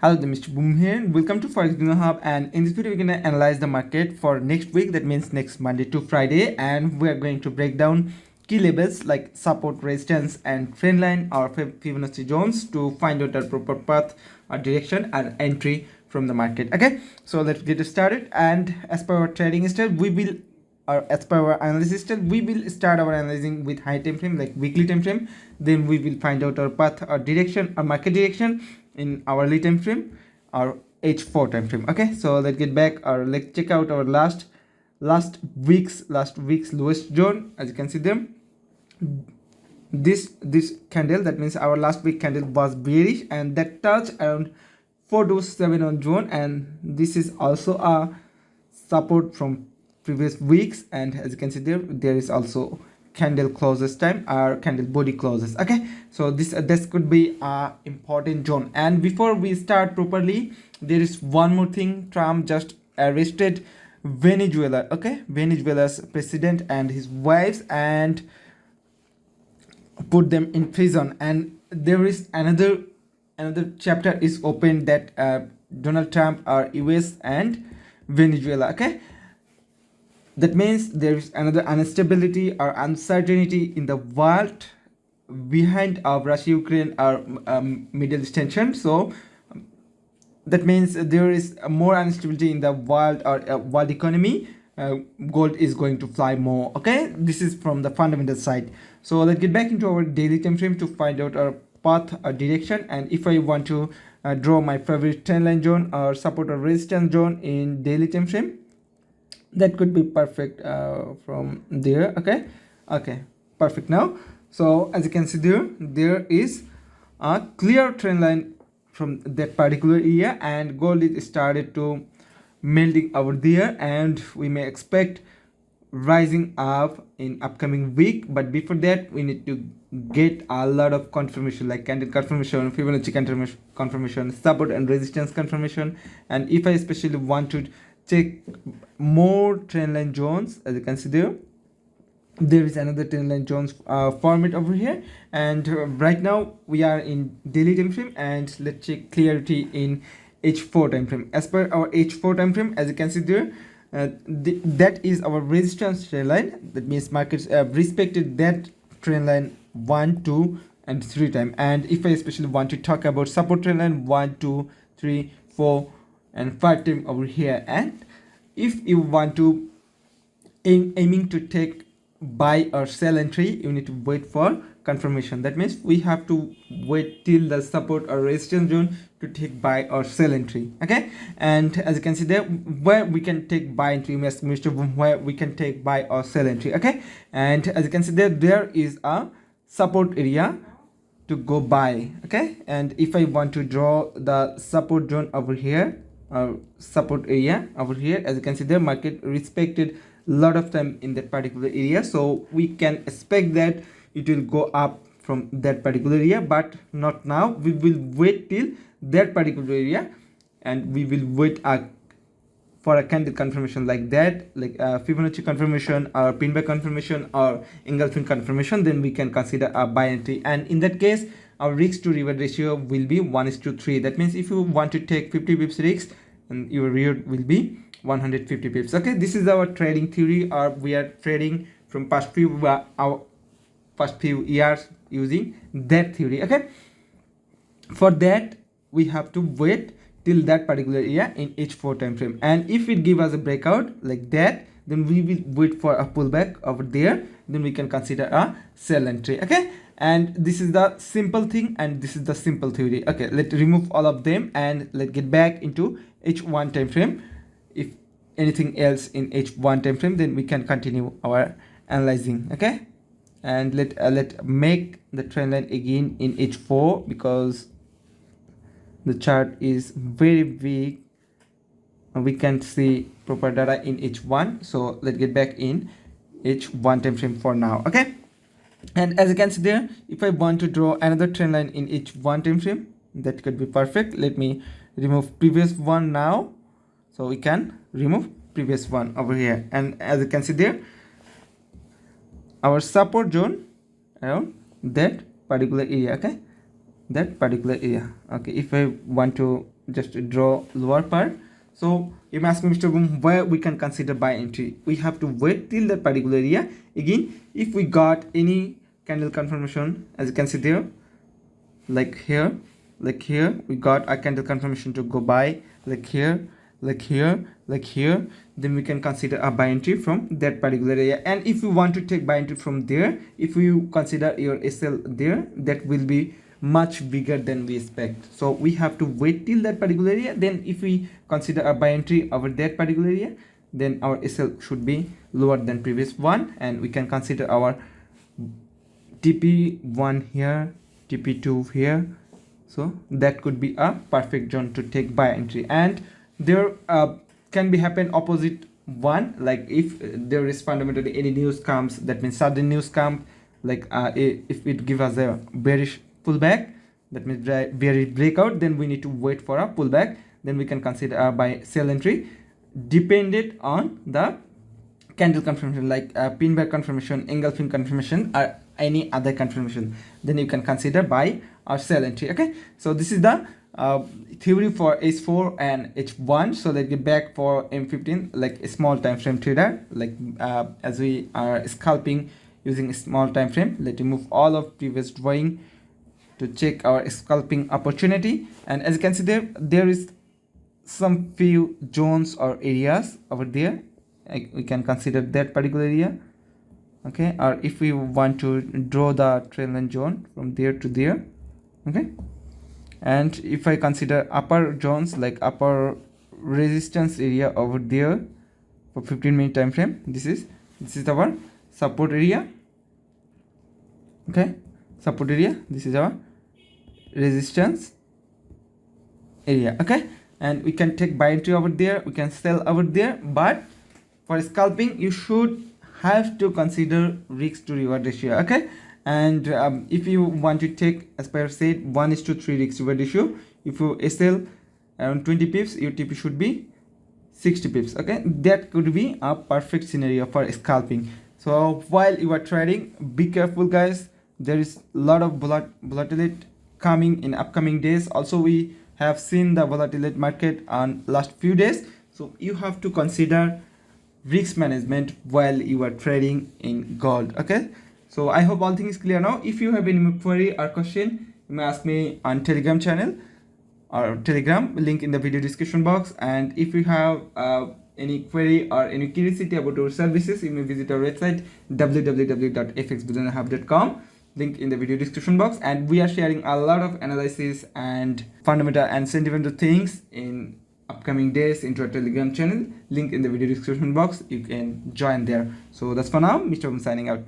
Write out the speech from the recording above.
Hello, Mr. Boom here. Welcome to Forex Billionaire Hub, and in this video we're gonna analyze the market for next week. That means next Monday to Friday, and we are going to break down key levels like support, resistance, and trend line or Fibonacci zones to find out the proper path or direction and entry from the market. Okay, so let's get started. And as per our trading style, we will, or as per our analysis style, we will start our analyzing with high time frame, like weekly time frame. Then we will find out our path or direction or market direction in hourly time frame or H4 time frame. Okay, so let's get back, or let's check out our last week's lowest zone. As you can see them, this candle, that means our last week candle was bearish and that touched around 427 on zone, and this is also a support from previous weeks. And as you can see there is also candle closes time or candle body closes. Okay, so this could be a important zone. And before we start properly, there is one more thing. Trump just arrested Venezuela. Okay, Venezuela's president and his wives, and put them in prison. And there is another chapter is open, that Donald Trump are US and Venezuela. Okay, that means there is another instability or uncertainty in the world behind of Russia-Ukraine or Middle East tension. So that means there is more instability in the world or world economy. Gold is going to fly more. Okay, this is from the fundamental side. So let's get back into our daily time frame to find out our path or direction. And if I want to draw my favorite trend line zone or support or resistance zone in daily time frame, that could be perfect from there. Okay, perfect. Now, so as you can see there is a clear trend line from that particular area, and gold is started to melting over there, and we may expect rising up in upcoming week. But before that, we need to get a lot of confirmation, like candle confirmation, Fibonacci confirmation, support and resistance confirmation. And if I especially want to check more trend line zones, as you can see there is another trend line zones format over here. And right now we are in daily time frame, and let's check clarity in H4 time frame. As per our H4 time frame, as you can see there, that is our resistance trend line. That means markets have respected that trend line 1, 2 and 3 time. And if I especially want to talk about support trend line 1, 2, 3, 4 and 5 time over here. And if you want to aiming to take buy or sell entry, you need to wait for confirmation. That means we have to wait till the support or resistance zone to take buy or sell entry. Okay, and as you can see there, where we can take buy entry, Mr. Boom, where we can take buy or sell entry. Okay, and as you can see there is a support area to go buy. Okay, and if I want to draw the support zone over here, support area over here, as you can see there, market respected a lot of time in that particular area, so we can expect that it will go up from that particular area, but not now. We will wait till that particular area, and we will wait for a candle confirmation like that, like Fibonacci confirmation or pin by confirmation or engulfing confirmation. Then we can consider a buy entry, and in that case our risk to reward ratio will be 1:3. That means if you want to take 50 pips risk, and your reward will be 150 pips. Okay, this is our trading theory, or we are trading from past few years using that theory. Okay, for that we have to wait till that particular area in H4 time frame, and if it give us a breakout like that, then we will wait for a pullback over there. Then we can consider a sell entry. Okay, and this is the simple thing, and this is the simple theory. Okay, let's remove all of them and let's get back into H1 time frame. If anything else in H1 time frame, then we can continue our analyzing. Okay, and let make the trend line again in H4, because the chart is very weak and we can't see proper data in H1. So let's get back in H1 time frame for now. Okay, and as you can see there, if I want to draw another trend line in H1 time frame, that could be perfect. Let me remove previous one now, so we can remove previous one over here. And as you can see there, our support zone around that particular area. Okay, that particular area. Okay, if I want to just draw lower part. So you may ask me, Mr. Boom, where we can consider buy entry? We have to wait till that particular area. Again, if we got any candle confirmation, as you can see there, like here, we got a candle confirmation to go buy, like here, then we can consider a buy entry from that particular area. And if you want to take buy entry from there, if you consider your SL there, that will be much bigger than we expect. So we have to wait till that particular area. Then if we consider a buy entry over that particular area, then our SL should be lower than previous one, and we can consider our TP1 here, TP2 here. So that could be a perfect zone to take buy entry. And there can be happen opposite one, like if there is fundamentally any news comes, that means sudden news come, like if it give us a bearish pullback, that means bearish breakout, then we need to wait for a pullback, then we can consider a buy sell entry dependent on the candle confirmation, like pin bar confirmation, engulfing confirmation, or any other confirmation, then you can consider buy or sell entry. Okay, so this is the theory for H4 and H1. So let's get back for M15, like a small time frame trader, like as we are scalping using a small time frame. Let's remove all of previous drawing to check our scalping opportunity. And as you can see there is some few zones or areas over there, like we can consider that particular area. Okay, or if we want to draw the trend line zone from there to there. Okay, and if I consider upper zones, like upper resistance area over there for 15-minute time frame, this is our support area. Okay, support area, this is our resistance area. Okay, and we can take buy entry over there, we can sell over there. But for scalping, you should have to consider risk to reward ratio. Okay, and if you want to take, as per said, 1:3 risk to reward ratio, if you sell around 20 pips, your TP should be 60 pips. Okay, that could be a perfect scenario for scalping. So while you are trading, be careful, guys. There is a lot of volatility coming in upcoming days. Also, we have seen the volatility market on last few days, so you have to consider risk management while you are trading in gold. Okay, so I hope all things clear now. If you have any query or question, you may ask me on Telegram channel or Telegram link in the video description box. And if you have any query or any curiosity about our services, you may visit our website www.fxbillionarehub.com, link in the video description box. And we are sharing a lot of analysis and fundamental and sentimental things in upcoming days into our Telegram channel, link in the video description box. You can join there. So that's for now. Mr. Boom signing out.